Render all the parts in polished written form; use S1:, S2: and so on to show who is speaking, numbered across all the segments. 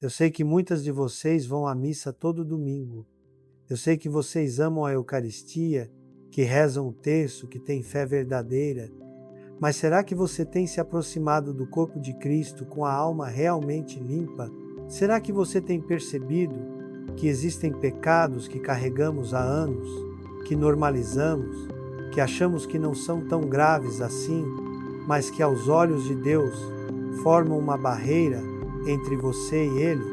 S1: Eu sei que muitas de vocês vão à missa todo domingo. Eu sei que vocês amam a Eucaristia, que rezam o terço, que têm fé verdadeira. Mas será que você tem se aproximado do corpo de Cristo com a alma realmente limpa? Será que você tem percebido que existem pecados que carregamos há anos, que normalizamos, que achamos que não são tão graves assim, mas que aos olhos de Deus formam uma barreira entre você e Ele?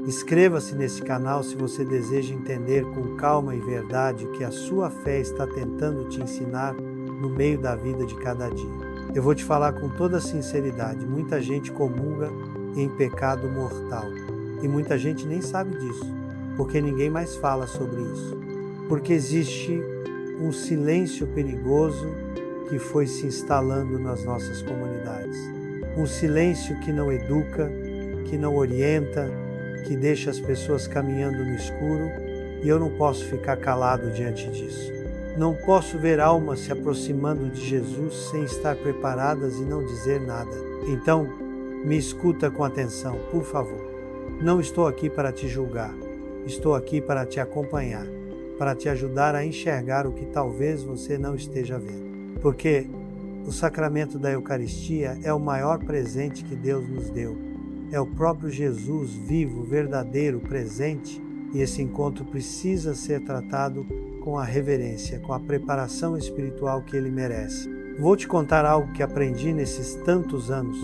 S1: Inscreva-se nesse canal se você deseja entender com calma e verdade o que a sua fé está tentando te ensinar no meio da vida de cada dia. Eu vou te falar com toda sinceridade, muita gente comunga em pecado mortal. E muita gente nem sabe disso, porque ninguém mais fala sobre isso. Porque existe um silêncio perigoso que foi se instalando nas nossas comunidades. Um silêncio que não educa, que não orienta, que deixa as pessoas caminhando no escuro, e eu não posso ficar calado diante disso. Não posso ver almas se aproximando de Jesus sem estar preparadas e não dizer nada. Então, me escuta com atenção, por favor. Não estou aqui para te julgar. Estou aqui para te acompanhar, para te ajudar a enxergar o que talvez você não esteja vendo. Porque o sacramento da Eucaristia é o maior presente que Deus nos deu. É o próprio Jesus vivo, verdadeiro, presente, e esse encontro precisa ser tratado com a reverência, com a preparação espiritual que ele merece. Vou te contar algo que aprendi nesses tantos anos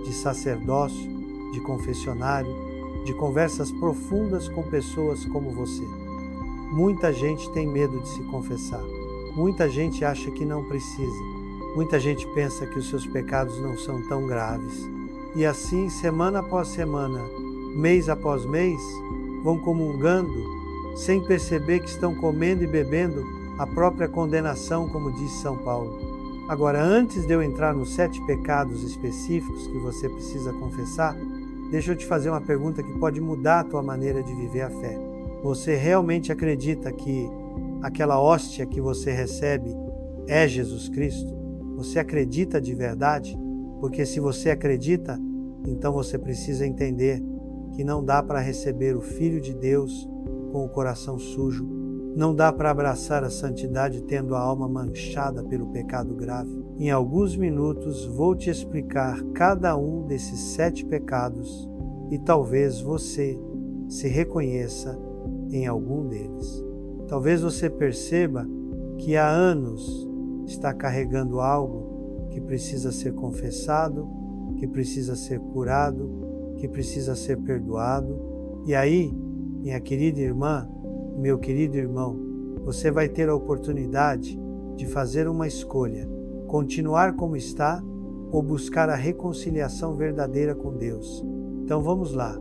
S1: de sacerdócio, de confessionário, de conversas profundas com pessoas como você. Muita gente tem medo de se confessar. Muita gente acha que não precisa. Muita gente pensa que os seus pecados não são tão graves. E assim, semana após semana, mês após mês, vão comungando, sem perceber que estão comendo e bebendo a própria condenação, como diz São Paulo. Agora, antes de eu entrar nos 7 pecados específicos que você precisa confessar, deixa eu te fazer uma pergunta que pode mudar a tua maneira de viver a fé. Você realmente acredita que aquela hóstia que você recebe é Jesus Cristo? Você acredita de verdade? Porque se você acredita, então você precisa entender que não dá para receber o Filho de Deus com o coração sujo. Não dá para abraçar a santidade tendo a alma manchada pelo pecado grave. Em alguns minutos vou te explicar cada um desses 7 pecados e talvez você se reconheça em algum deles. Talvez você perceba que há anos está carregando algo que precisa ser confessado, que precisa ser curado, que precisa ser perdoado. E aí, minha querida irmã, meu querido irmão, você vai ter a oportunidade de fazer uma escolha, continuar como está ou buscar a reconciliação verdadeira com Deus. Então vamos lá,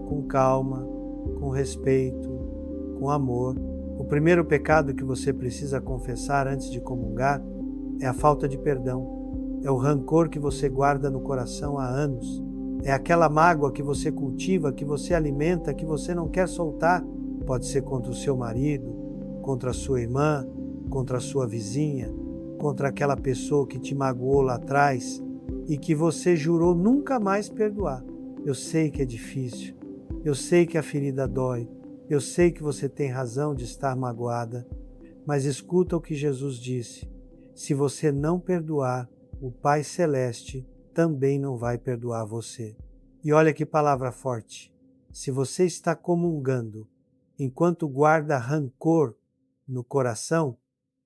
S1: com calma, com respeito, com amor. O primeiro pecado que você precisa confessar antes de comungar é a falta de perdão. É o rancor que você guarda no coração há anos. É aquela mágoa que você cultiva, que você alimenta, que você não quer soltar. Pode ser contra o seu marido, contra a sua irmã, contra a sua vizinha, contra aquela pessoa que te magoou lá atrás e que você jurou nunca mais perdoar. Eu sei que é difícil, eu sei que a ferida dói, eu sei que você tem razão de estar magoada, mas escuta o que Jesus disse: se você não perdoar, o Pai Celeste também não vai perdoar você. E olha que palavra forte. Se você está comungando enquanto guarda rancor no coração,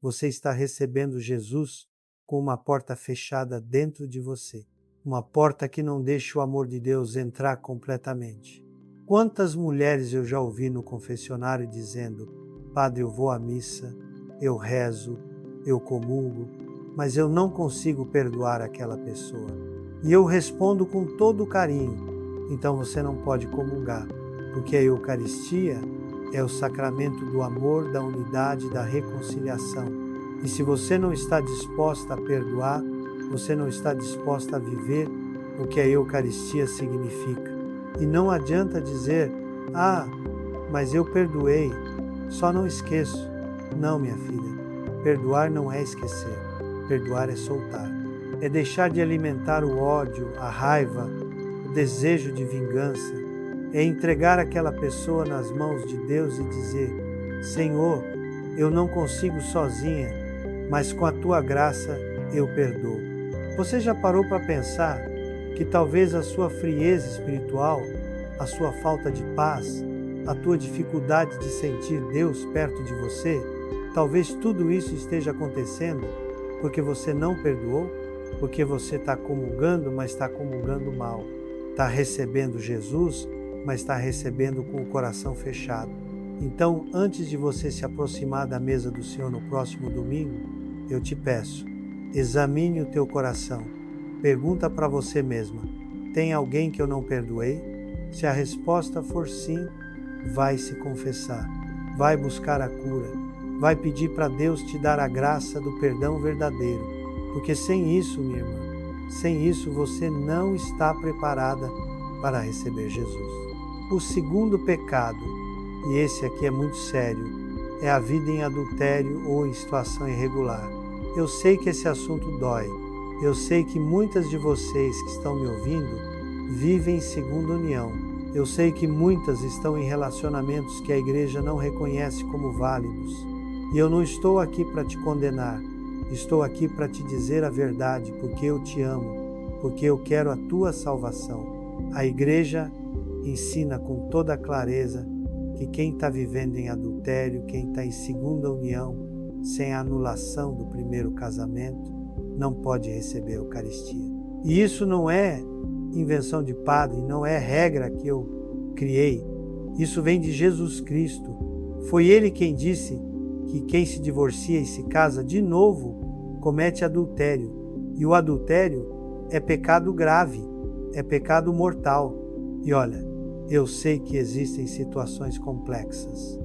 S1: você está recebendo Jesus com uma porta fechada dentro de você. Uma porta que não deixa o amor de Deus entrar completamente. Quantas mulheres eu já ouvi no confessionário dizendo: Padre, eu vou à missa, eu rezo, eu comungo, mas eu não consigo perdoar aquela pessoa. E eu respondo com todo carinho: então você não pode comungar, porque a Eucaristia é o sacramento do amor, da unidade, da reconciliação. E se você não está disposta a perdoar, você não está disposta a viver o que a Eucaristia significa. E não adianta dizer: ah, mas eu perdoei, só não esqueço. Não, minha filha, perdoar não é esquecer, perdoar é soltar. É deixar de alimentar o ódio, a raiva, o desejo de vingança, é entregar aquela pessoa nas mãos de Deus e dizer: Senhor, eu não consigo sozinha, mas com a tua graça eu perdoo. Você já parou para pensar que talvez a sua frieza espiritual, a sua falta de paz, a tua dificuldade de sentir Deus perto de você, talvez tudo isso esteja acontecendo porque você não perdoou? Porque você está comungando, mas está comungando mal. Está recebendo Jesus, mas está recebendo com o coração fechado. Então, antes de você se aproximar da mesa do Senhor no próximo domingo, eu te peço, examine o teu coração. Pergunta para você mesma: tem alguém que eu não perdoei? Se a resposta for sim, vai se confessar, vai buscar a cura, vai pedir para Deus te dar a graça do perdão verdadeiro, porque sem isso, minha irmã, sem isso você não está preparada para receber Jesus. O segundo pecado, e esse aqui é muito sério, é a vida em adultério ou em situação irregular. Eu sei que esse assunto dói. Eu sei que muitas de vocês que estão me ouvindo vivem em segunda união. Eu sei que muitas estão em relacionamentos que a igreja não reconhece como válidos. E eu não estou aqui para te condenar. Estou aqui para te dizer a verdade, porque eu te amo, porque eu quero a tua salvação. A igreja ensina com toda clareza que quem está vivendo em adultério, quem está em segunda união, sem a anulação do primeiro casamento, não pode receber a Eucaristia. E isso não é invenção de padre, não é regra que eu criei. Isso vem de Jesus Cristo. Foi Ele quem disse que quem se divorcia e se casa de novo comete adultério. E o adultério é pecado grave, é pecado mortal. E olha, eu sei que existem situações complexas.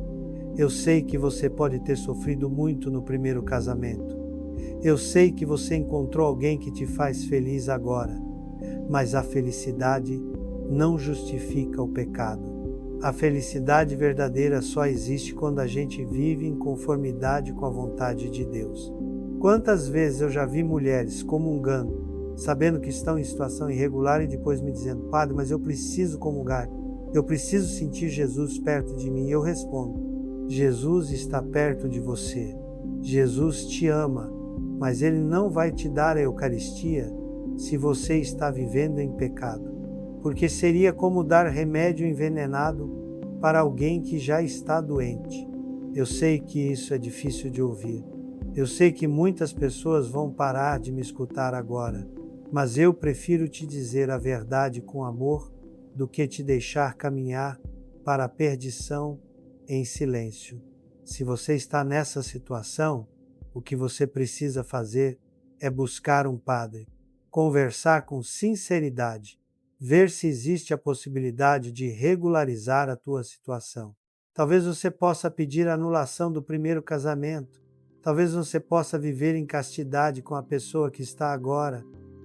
S1: Eu sei que você pode ter sofrido muito no primeiro casamento. Eu sei que você encontrou alguém que te faz feliz agora, mas a felicidade não justifica o pecado. A felicidade verdadeira só existe quando a gente vive em conformidade com a vontade de Deus. Quantas vezes eu já vi mulheres comungando, sabendo que estão em situação irregular e depois me dizendo: Padre, mas eu preciso comungar, eu preciso sentir Jesus perto de mim. E eu respondo: Jesus está perto de você, Jesus te ama, mas Ele não vai te dar a Eucaristia se você está vivendo em pecado, porque seria como dar remédio envenenado para alguém que já está doente. Eu sei que isso é difícil de ouvir, eu sei que muitas pessoas vão parar de me escutar agora, mas eu prefiro te dizer a verdade com amor do que te deixar caminhar para a perdição em silêncio. Se você está nessa situação, o que você precisa fazer é buscar um padre, conversar com sinceridade, ver se existe a possibilidade de regularizar a tua situação. Talvez você possa pedir a anulação do primeiro casamento, talvez você possa viver em castidade com a pessoa que está agora,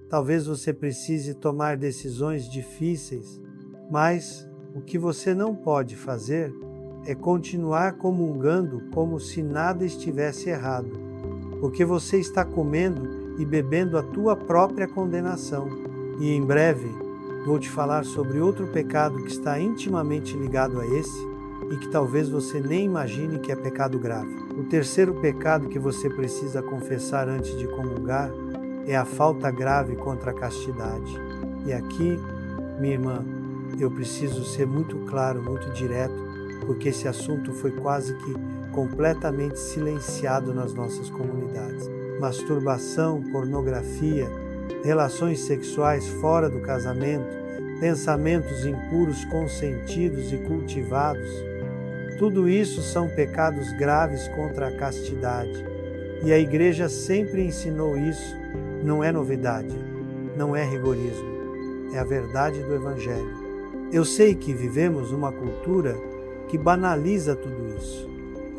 S1: talvez você precise tomar decisões difíceis, mas o que você não pode fazer é continuar comungando como se nada estivesse errado, porque você está comendo e bebendo a tua própria condenação. E em breve vou te falar sobre outro pecado que está intimamente ligado a esse e que talvez você nem imagine que é pecado grave. O terceiro pecado que você precisa confessar antes de comungar é a falta grave contra a castidade. E aqui, minha irmã, eu preciso ser muito claro, muito direto, porque esse assunto foi quase que completamente silenciado nas nossas comunidades. Masturbação, pornografia, relações sexuais fora do casamento, pensamentos impuros consentidos e cultivados, tudo isso são pecados graves contra a castidade. E a igreja sempre ensinou isso, não é novidade, não é rigorismo, é a verdade do Evangelho. Eu sei que vivemos numa cultura que banaliza tudo isso.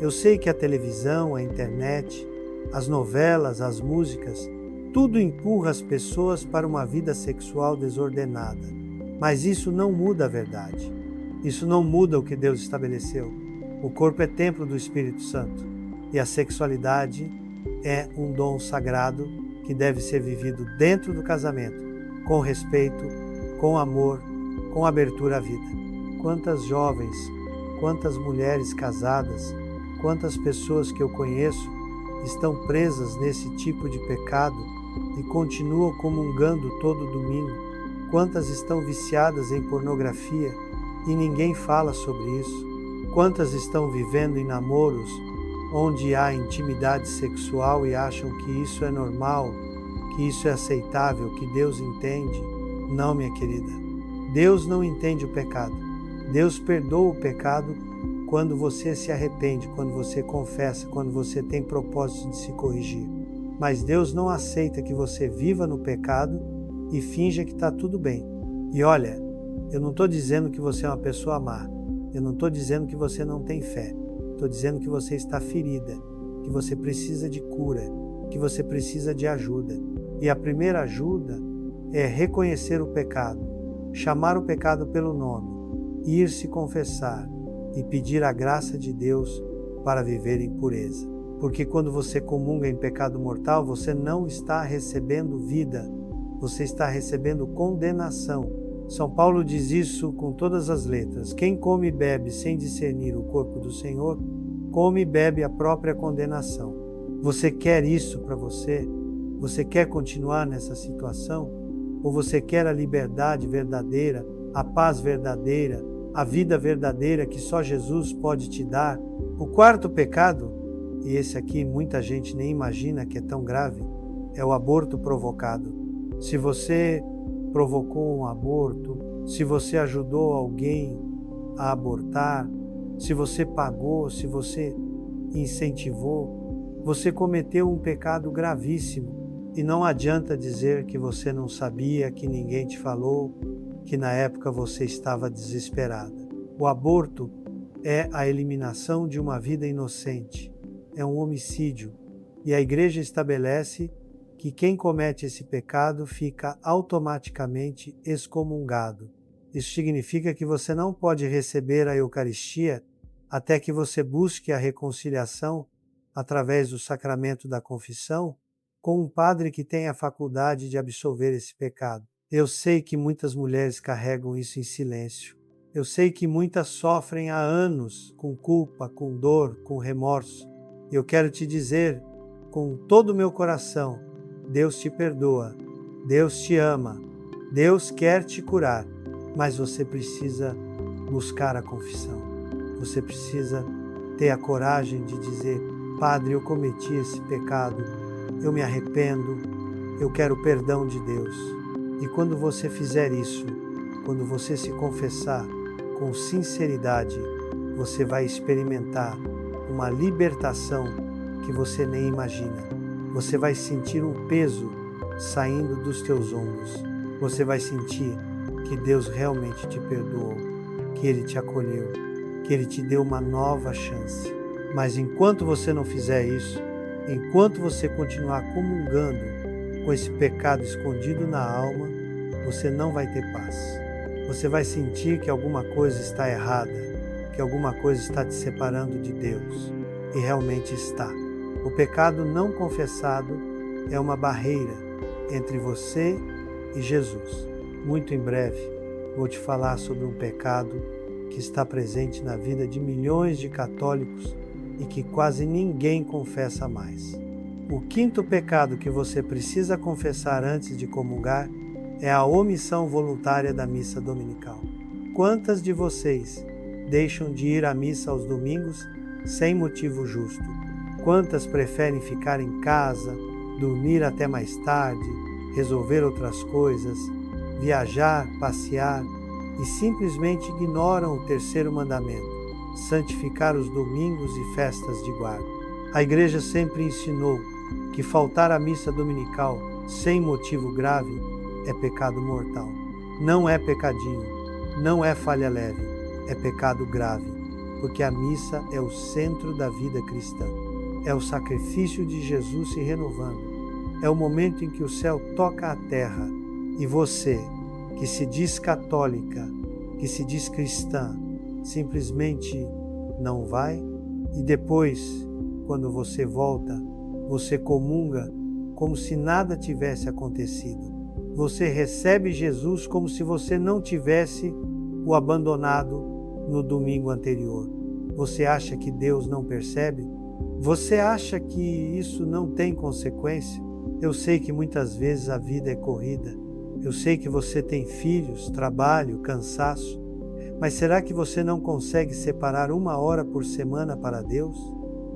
S1: Eu sei que a televisão, a internet, as novelas, as músicas, tudo empurra as pessoas para uma vida sexual desordenada. Mas isso não muda a verdade. Isso não muda o que Deus estabeleceu. O corpo é templo do Espírito Santo e a sexualidade é um dom sagrado que deve ser vivido dentro do casamento, com respeito, com amor, com abertura à vida. quantas jovens, quantas mulheres casadas, quantas pessoas que eu conheço estão presas nesse tipo de pecado e continuam comungando todo domingo. Quantas estão viciadas em pornografia e ninguém fala sobre isso. Quantas estão vivendo em namoros onde há intimidade sexual e acham que isso é normal, que isso é aceitável, que Deus entende. Não, minha querida. Deus não entende o pecado. Deus perdoa o pecado quando você se arrepende, quando você confessa, quando você tem propósito de se corrigir. Mas Deus não aceita que você viva no pecado e finja que está tudo bem. E olha, eu não estou dizendo que você é uma pessoa má. Eu não estou dizendo que você não tem fé. Estou dizendo que você está ferida, que você precisa de cura, que você precisa de ajuda. E a primeira ajuda é reconhecer o pecado, chamar o pecado pelo nome, ir se confessar e pedir a graça de Deus para viver em pureza. Porque quando você comunga em pecado mortal, você não está recebendo vida, você está recebendo condenação. São Paulo diz isso com todas as letras. Quem come e bebe sem discernir o corpo do Senhor, come e bebe a própria condenação. Você quer isso para você? Você quer continuar nessa situação? Ou você quer a liberdade verdadeira, a paz verdadeira, a vida verdadeira que só Jesus pode te dar? O quarto pecado, e esse aqui muita gente nem imagina que é tão grave, é o aborto provocado. Se você provocou um aborto, se você ajudou alguém a abortar, se você pagou, se você incentivou, você cometeu um pecado gravíssimo. E não adianta dizer que você não sabia, que ninguém te falou, que na época você estava desesperada. O aborto é a eliminação de uma vida inocente, é um homicídio. E a igreja estabelece que quem comete esse pecado fica automaticamente excomungado. Isso significa que você não pode receber a Eucaristia até que você busque a reconciliação através do sacramento da confissão com um padre que tem a faculdade de absolver esse pecado. Eu sei que muitas mulheres carregam isso em silêncio. Eu sei que muitas sofrem há anos com culpa, com dor, com remorso. E eu quero te dizer com todo o meu coração, Deus te perdoa, Deus te ama, Deus quer te curar, mas você precisa buscar a confissão. Você precisa ter a coragem de dizer, Padre, eu cometi esse pecado, eu me arrependo, eu quero o perdão de Deus. E quando você fizer isso, quando você se confessar com sinceridade, você vai experimentar uma libertação que você nem imagina. Você vai sentir um peso saindo dos teus ombros. Você vai sentir que Deus realmente te perdoou, que Ele te acolheu, que Ele te deu uma nova chance. Mas enquanto você não fizer isso, enquanto você continuar comungando com esse pecado escondido na alma, você não vai ter paz. Você vai sentir que alguma coisa está errada, que alguma coisa está te separando de Deus. E realmente está. O pecado não confessado é uma barreira entre você e Jesus. Muito em breve vou te falar sobre um pecado que está presente na vida de milhões de católicos e que quase ninguém confessa mais. O quinto pecado que você precisa confessar antes de comungar é a omissão voluntária da missa dominical. Quantas de vocês deixam de ir à missa aos domingos sem motivo justo? Quantas preferem ficar em casa, dormir até mais tarde, resolver outras coisas, viajar, passear e simplesmente ignoram o terceiro mandamento, santificar os domingos e festas de guarda? A igreja sempre ensinou que faltar à missa dominical sem motivo grave é pecado mortal. Não é pecadinho, não é falha leve, é pecado grave, porque a missa é o centro da vida cristã. É o sacrifício de Jesus se renovando. É o momento em que o céu toca a terra e você, que se diz católica, que se diz cristã, simplesmente não vai, e depois, quando você volta, você comunga como se nada tivesse acontecido. Você recebe Jesus como se você não tivesse o abandonado no domingo anterior? Você acha que Deus não percebe? Você acha que isso não tem consequência? Eu sei que muitas vezes a vida é corrida. Eu sei que você tem filhos, trabalho, cansaço. Mas será que você não consegue separar 1 hora por semana para Deus?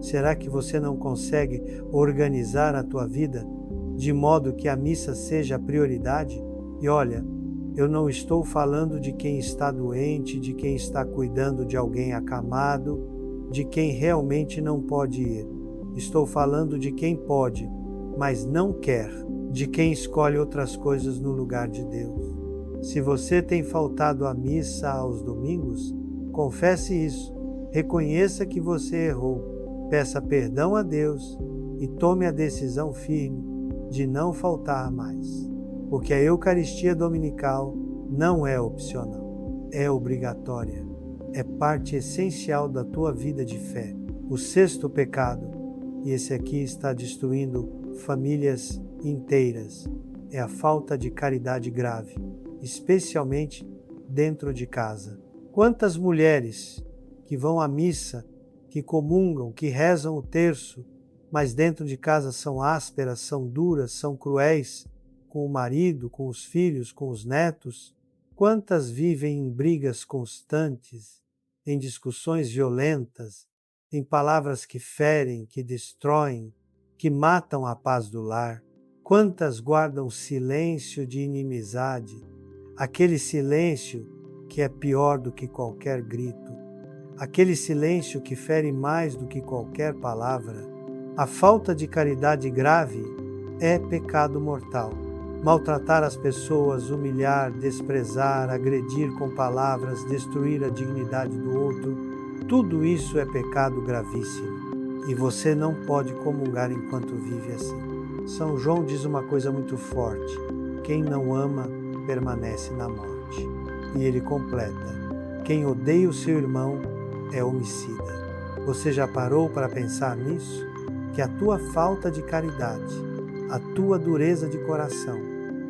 S1: Será que você não consegue organizar a tua vida de modo que a missa seja a prioridade? E olha, eu não estou falando de quem está doente, de quem está cuidando de alguém acamado, de quem realmente não pode ir. Estou falando de quem pode, mas não quer, de quem escolhe outras coisas no lugar de Deus. Se você tem faltado à missa aos domingos, confesse isso, reconheça que você errou, peça perdão a Deus e tome a decisão firme de não faltar mais. Porque a Eucaristia Dominical não é opcional, é obrigatória, é parte essencial da tua vida de fé. O 6º pecado, e esse aqui está destruindo famílias inteiras, é a falta de caridade grave, especialmente dentro de casa. Quantas mulheres que vão à missa, que comungam, que rezam o terço, mas dentro de casa são ásperas, são duras, são cruéis com o marido, com os filhos, com os netos? Quantas vivem em brigas constantes, em discussões violentas, em palavras que ferem, que destroem, que matam a paz do lar? Quantas guardam silêncio de inimizade, aquele silêncio que é pior do que qualquer grito, aquele silêncio que fere mais do que qualquer palavra? A falta de caridade grave é pecado mortal. Maltratar as pessoas, humilhar, desprezar, agredir com palavras, destruir a dignidade do outro, tudo isso é pecado gravíssimo. E você não pode comungar enquanto vive assim. São João diz uma coisa muito forte: quem não ama permanece na morte. E ele completa: quem odeia o seu irmão é homicida. Você já parou para pensar nisso? Que a tua falta de caridade, a tua dureza de coração,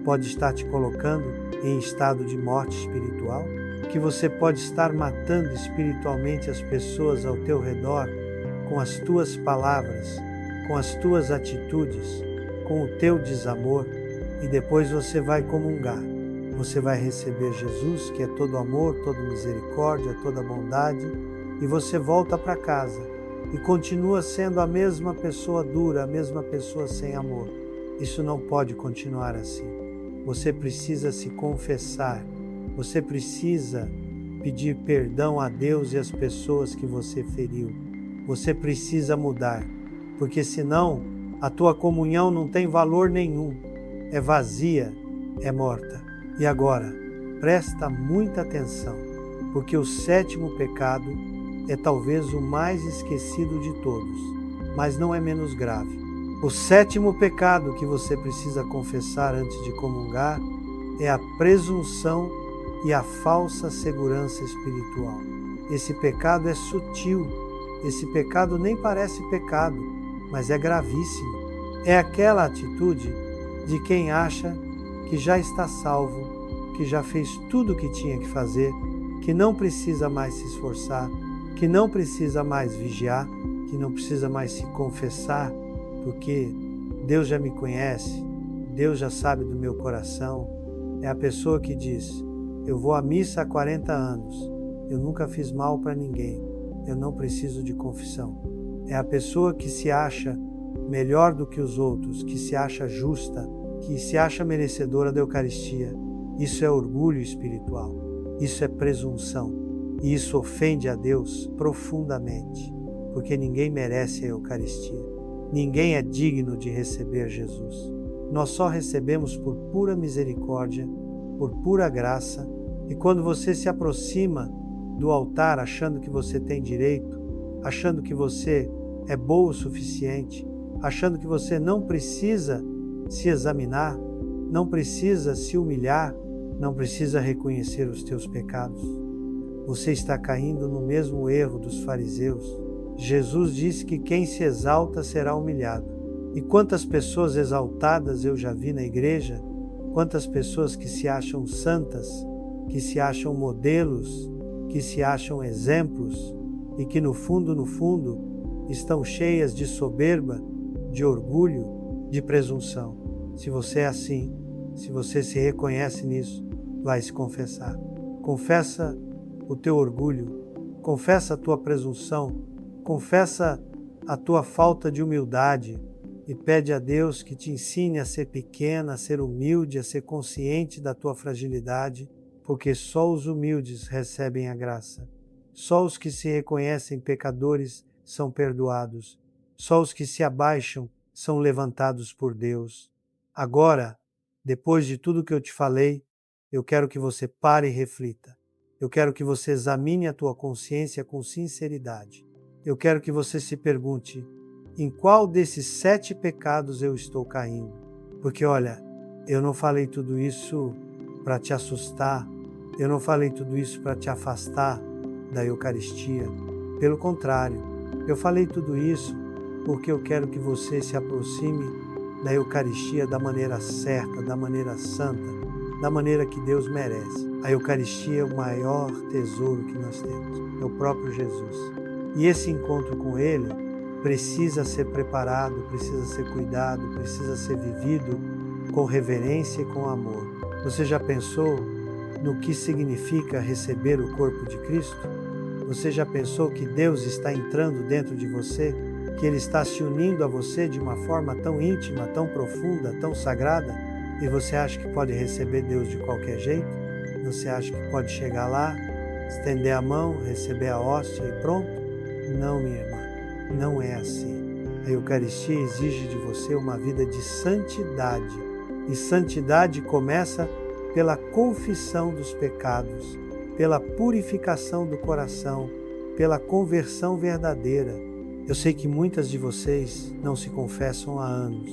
S1: pode estar te colocando em estado de morte espiritual? Que você pode estar matando espiritualmente as pessoas ao teu redor com as tuas palavras, com as tuas atitudes, com o teu desamor, e depois você vai comungar. Você vai receber Jesus, que é todo amor, toda misericórdia, toda bondade, e você volta para casa e continua sendo a mesma pessoa dura, a mesma pessoa sem amor. Isso não pode continuar assim. Você precisa se confessar, você precisa pedir perdão a Deus e às pessoas que você feriu. Você precisa mudar, porque senão a tua comunhão não tem valor nenhum, é vazia, é morta. E agora, presta muita atenção, porque o 7º pecado é talvez o mais esquecido de todos, mas não é menos grave. O 7º pecado que você precisa confessar antes de comungar é a presunção e a falsa segurança espiritual. Esse pecado é sutil, esse pecado nem parece pecado, mas é gravíssimo. É aquela atitude de quem acha que já está salvo, que já fez tudo o que tinha que fazer, que não precisa mais se esforçar, que não precisa mais vigiar, que não precisa mais se confessar, porque Deus já me conhece, Deus já sabe do meu coração. É a pessoa que diz: eu vou à missa há 40 anos, eu nunca fiz mal para ninguém, eu não preciso de confissão. É a pessoa que se acha melhor do que os outros, que se acha justa, que se acha merecedora da Eucaristia. Isso é orgulho espiritual, isso é presunção, e isso ofende a Deus profundamente, porque ninguém merece a Eucaristia, ninguém é digno de receber Jesus. Nós só recebemos por pura misericórdia, por pura graça, e quando você se aproxima do altar achando que você tem direito, achando que você é boa o suficiente, achando que você não precisa se examinar, não precisa se humilhar, não precisa reconhecer os teus pecados, você está caindo no mesmo erro dos fariseus. Jesus disse que quem se exalta será humilhado. E quantas pessoas exaltadas eu já vi na igreja, quantas pessoas que se acham santas, que se acham modelos, que se acham exemplos e que no fundo, estão cheias de soberba, de orgulho, de presunção. Se você é assim, se você se reconhece nisso, vai se confessar. Confessa o teu orgulho, confessa a tua presunção, confessa a tua falta de humildade e pede a Deus que te ensine a ser pequena, a ser humilde, a ser consciente da tua fragilidade, porque só os humildes recebem a graça. Só os que se reconhecem pecadores são perdoados. Só os que se abaixam são levantados por Deus. Agora, depois de tudo que eu te falei, eu quero que você pare e reflita. Eu quero que você examine a tua consciência com sinceridade. Eu quero que você se pergunte, em qual desses 7 pecados eu estou caindo? Porque olha, eu não falei tudo isso para te assustar, eu não falei tudo isso para te afastar da Eucaristia. Pelo contrário, eu falei tudo isso porque eu quero que você se aproxime da Eucaristia da maneira certa, da maneira santa, da maneira que Deus merece. A Eucaristia é o maior tesouro que nós temos, é o próprio Jesus. E esse encontro com Ele precisa ser preparado, precisa ser cuidado, precisa ser vivido com reverência e com amor. Você já pensou no que significa receber o corpo de Cristo? Você já pensou que Deus está entrando dentro de você? Que Ele está se unindo a você de uma forma tão íntima, tão profunda, tão sagrada? E você acha que pode receber Deus de qualquer jeito? Você acha que pode chegar lá, estender a mão, receber a hóstia e pronto? Não, minha irmã, não é assim. A Eucaristia exige de você uma vida de santidade. E santidade começa pela confissão dos pecados, pela purificação do coração, pela conversão verdadeira. Eu sei que muitas de vocês não se confessam há anos.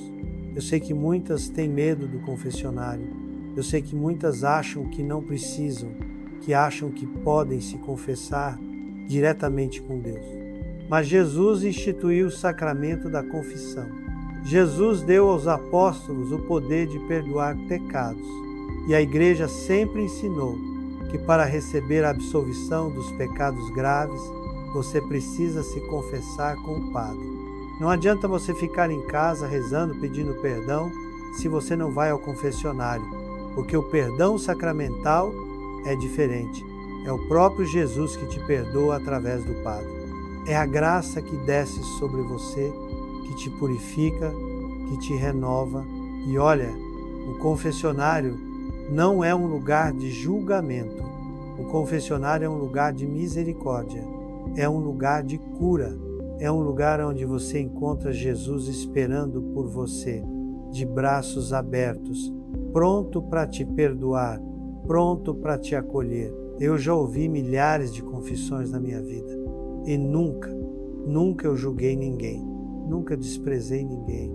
S1: Eu sei que muitas têm medo do confessionário. Eu sei que muitas acham que não precisam, que acham que podem se confessar diretamente com Deus. Mas Jesus instituiu o sacramento da confissão. Jesus deu aos apóstolos o poder de perdoar pecados. E a Igreja sempre ensinou que para receber a absolvição dos pecados graves, você precisa se confessar com o padre. Não adianta você ficar em casa rezando, pedindo perdão, se você não vai ao confessionário, porque o perdão sacramental é diferente. É o próprio Jesus que te perdoa através do padre. É a graça que desce sobre você, que te purifica, que te renova. E olha, o confessionário não é um lugar de julgamento. O confessionário é um lugar de misericórdia. É um lugar de cura. É um lugar onde você encontra Jesus esperando por você, de braços abertos, pronto para te perdoar, pronto para te acolher. Eu já ouvi milhares de confissões na minha vida e nunca eu julguei ninguém, nunca desprezei ninguém.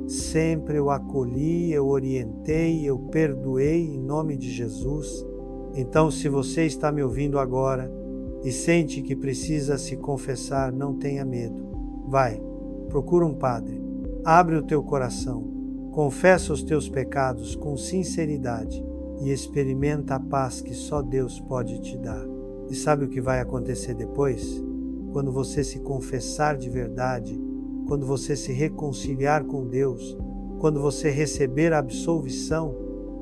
S1: Sempre eu acolhi, eu orientei, eu perdoei em nome de Jesus. Então, se você está me ouvindo agora e sente que precisa se confessar, não tenha medo. Vai, procura um padre, abre o teu coração, confessa os teus pecados com sinceridade e experimenta a paz que só Deus pode te dar. E sabe o que vai acontecer depois? Quando você se confessar de verdade, quando você se reconciliar com Deus, quando você receber a absolvição,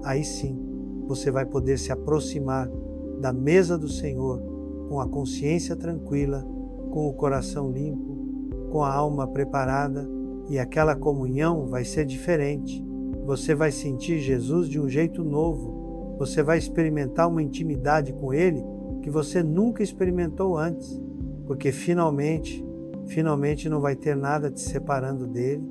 S1: aí sim você vai poder se aproximar da mesa do Senhor com a consciência tranquila, com o coração limpo, com a alma preparada, e aquela comunhão vai ser diferente. Você vai sentir Jesus de um jeito novo. Você vai experimentar uma intimidade com Ele que você nunca experimentou antes, porque finalmente não vai ter nada te separando dele.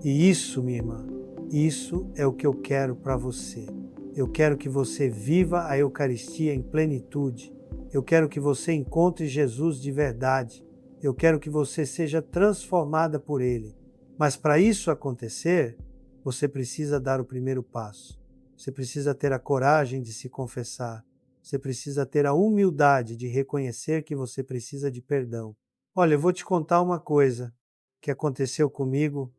S1: E isso, minha irmã, isso é o que eu quero para você. Eu quero que você viva a Eucaristia em plenitude. Eu quero que você encontre Jesus de verdade. Eu quero que você seja transformada por Ele. Mas para isso acontecer, você precisa dar o primeiro passo. Você precisa ter a coragem de se confessar. Você precisa ter a humildade de reconhecer que você precisa de perdão. Olha, eu vou te contar uma coisa que aconteceu comigo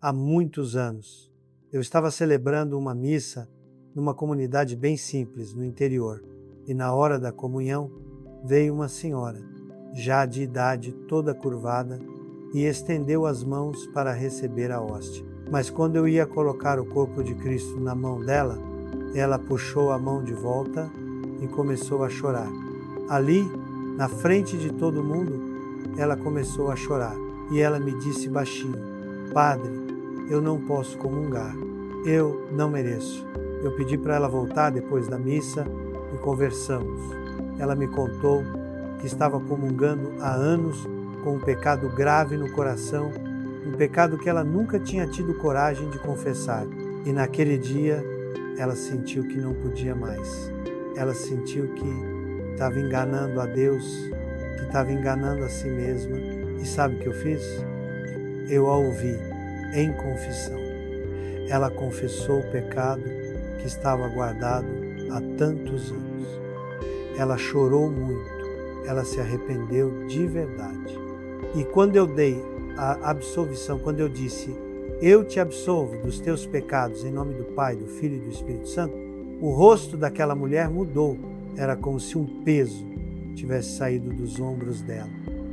S1: há muitos anos. Eu estava celebrando uma missa numa comunidade bem simples, no interior. E na hora da comunhão, veio uma senhora, já de idade toda curvada, e estendeu as mãos para receber a hóstia. Mas quando eu ia colocar o corpo de Cristo na mão dela, ela puxou a mão de volta e começou a chorar. Ali, na frente de todo mundo, ela começou a chorar. E ela me disse baixinho: Padre, eu não posso comungar. Eu não mereço. Eu pedi para ela voltar depois da missa e conversamos. Ela me contou que estava comungando há anos com um pecado grave no coração, um pecado que ela nunca tinha tido coragem de confessar. E naquele dia, ela sentiu que não podia mais. Ela sentiu que estava enganando a Deus, que estava enganando a si mesma. E sabe o que eu fiz? Eu a ouvi em confissão. Ela confessou o pecado que estava guardado há tantos anos. Ela chorou muito, ela se arrependeu de verdade. E quando eu dei a absolvição, quando eu disse: eu te absolvo dos teus pecados em nome do Pai, do Filho e do Espírito Santo, o rosto daquela mulher mudou. Era como se um peso tivesse saído dos ombros dela.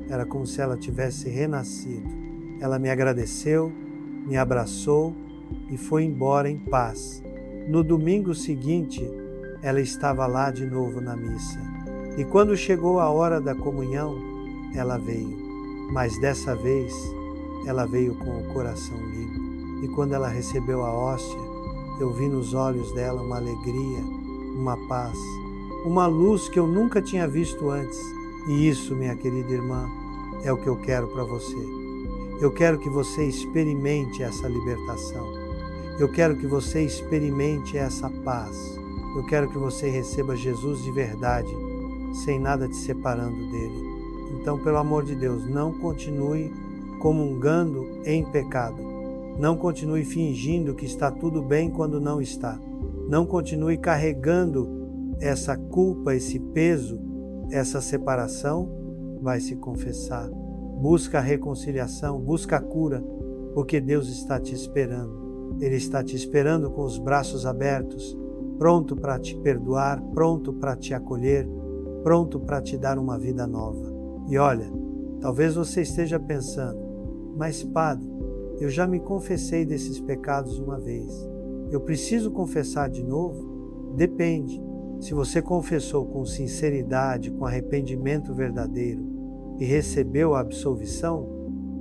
S1: Era como se ela tivesse renascido. Ela me agradeceu, me abraçou e foi embora em paz. No domingo seguinte, ela estava lá de novo na missa. E quando chegou a hora da comunhão, ela veio. Mas dessa vez, ela veio com o coração limpo. E quando ela recebeu a hóstia, eu vi nos olhos dela uma alegria, uma paz, uma luz que eu nunca tinha visto antes. E isso, minha querida irmã, é o que eu quero para você. Eu quero que você experimente essa libertação. Eu quero que você experimente essa paz. Eu quero que você receba Jesus de verdade, sem nada te separando dele. Então, pelo amor de Deus, não continue comungando em pecado. Não continue fingindo que está tudo bem quando não está. Não continue carregando essa culpa, esse peso, essa separação. Vai se confessar. Busca a reconciliação, busca a cura, porque Deus está te esperando. Ele está te esperando com os braços abertos, pronto para te perdoar, pronto para te acolher, pronto para te dar uma vida nova. E olha, talvez você esteja pensando: mas Padre, eu já me confessei desses pecados uma vez. Eu preciso confessar de novo? Depende. Se você confessou com sinceridade, com arrependimento verdadeiro e recebeu a absolvição,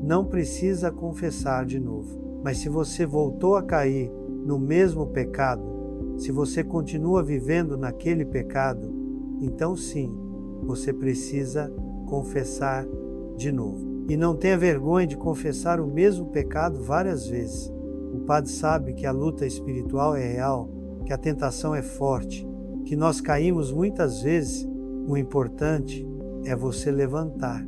S1: não precisa confessar de novo. Mas se você voltou a cair no mesmo pecado, se você continua vivendo naquele pecado, então sim, você precisa confessar de novo. E não tenha vergonha de confessar o mesmo pecado várias vezes. O Padre sabe que a luta espiritual é real, que a tentação é forte, que nós caímos muitas vezes. O importante é você levantar,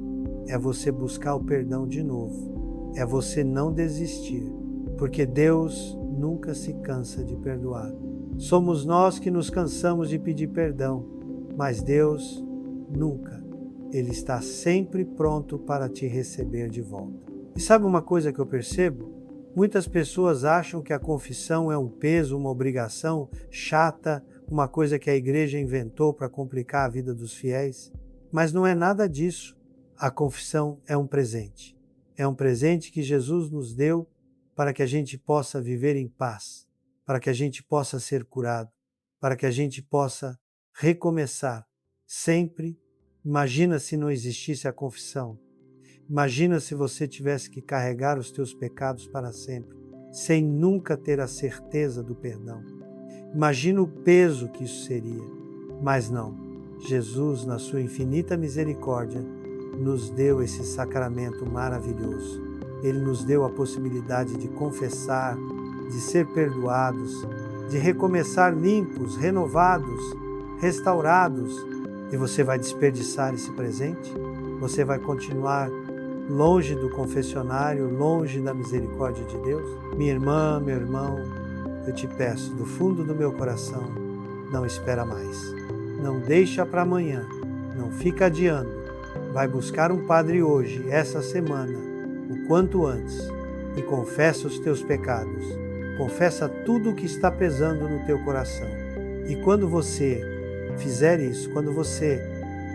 S1: é você buscar o perdão de novo, é você não desistir, porque Deus nunca se cansa de perdoar. Somos nós que nos cansamos de pedir perdão, mas Deus nunca. Ele está sempre pronto para te receber de volta. E sabe uma coisa que eu percebo? Muitas pessoas acham que a confissão é um peso, uma obrigação chata, uma coisa que a igreja inventou para complicar a vida dos fiéis. Mas não é nada disso. A confissão é um presente. É um presente que Jesus nos deu para que a gente possa viver em paz, para que a gente possa ser curado, para que a gente possa recomeçar sempre. Imagina se não existisse a confissão. Imagina se você tivesse que carregar os teus pecados para sempre, sem nunca ter a certeza do perdão. Imagina o peso que isso seria. Mas não. Jesus, na sua infinita misericórdia, nos deu esse sacramento maravilhoso. Ele nos deu a possibilidade de confessar, de ser perdoados, de recomeçar limpos, renovados, restaurados. E você vai desperdiçar esse presente? Você vai continuar longe do confessionário, longe da misericórdia de Deus? Minha irmã, meu irmão, eu te peço do fundo do meu coração, não espera mais. Não deixa para amanhã, não fica adiando. Vai buscar um padre hoje, essa semana, o quanto antes, e confessa os teus pecados. Confessa tudo o que está pesando no teu coração. E quando você fizer isso, quando você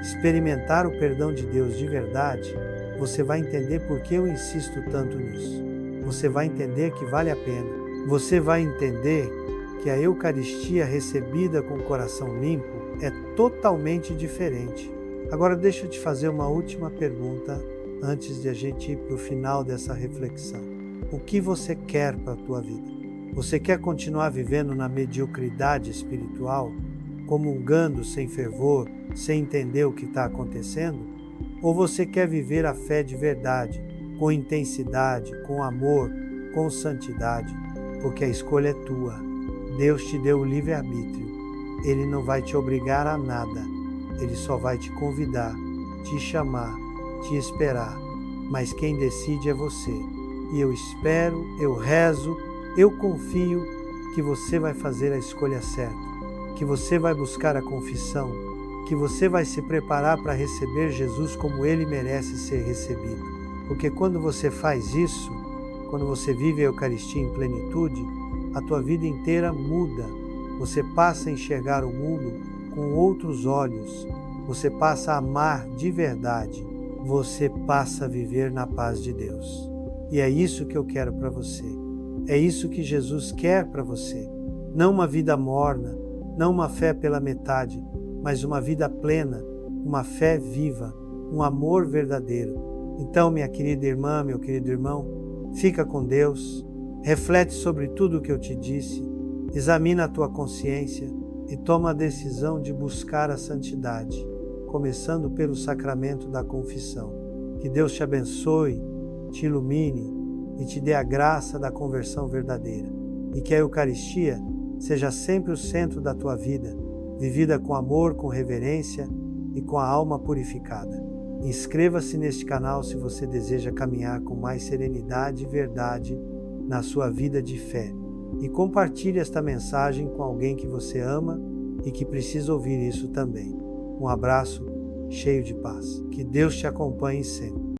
S1: experimentar o perdão de Deus de verdade, você vai entender por que eu insisto tanto nisso. Você vai entender que vale a pena. Você vai entender que a Eucaristia recebida com o coração limpo é totalmente diferente. Agora deixa eu te fazer uma última pergunta antes de a gente ir para o final dessa reflexão. O que você quer para a tua vida? Você quer continuar vivendo na mediocridade espiritual, comungando sem fervor, sem entender o que está acontecendo? Ou você quer viver a fé de verdade, com intensidade, com amor, com santidade? Porque a escolha é tua. Deus te deu o livre-arbítrio. Ele não vai te obrigar a nada. Ele só vai te convidar, te chamar, te esperar. Mas quem decide é você. E eu espero, eu rezo, eu confio que você vai fazer a escolha certa, que você vai buscar a confissão, que você vai se preparar para receber Jesus como Ele merece ser recebido. Porque quando você faz isso, quando você vive a Eucaristia em plenitude, a tua vida inteira muda. Você passa a enxergar o mundo com outros olhos. Você passa a amar de verdade. Você passa a viver na paz de Deus. E é isso que eu quero para você. É isso que Jesus quer para você. Não uma vida morna, não uma fé pela metade, mas uma vida plena, uma fé viva, um amor verdadeiro. Então, minha querida irmã, meu querido irmão, fica com Deus, reflete sobre tudo o que eu te disse, examina a tua consciência e toma a decisão de buscar a santidade, começando pelo sacramento da confissão. Que Deus te abençoe, te ilumine e te dê a graça da conversão verdadeira. E que a Eucaristia seja sempre o centro da tua vida, vivida com amor, com reverência e com a alma purificada. Inscreva-se neste canal se você deseja caminhar com mais serenidade e verdade na sua vida de fé. E compartilhe esta mensagem com alguém que você ama e que precisa ouvir isso também. Um abraço cheio de paz. Que Deus te acompanhe sempre.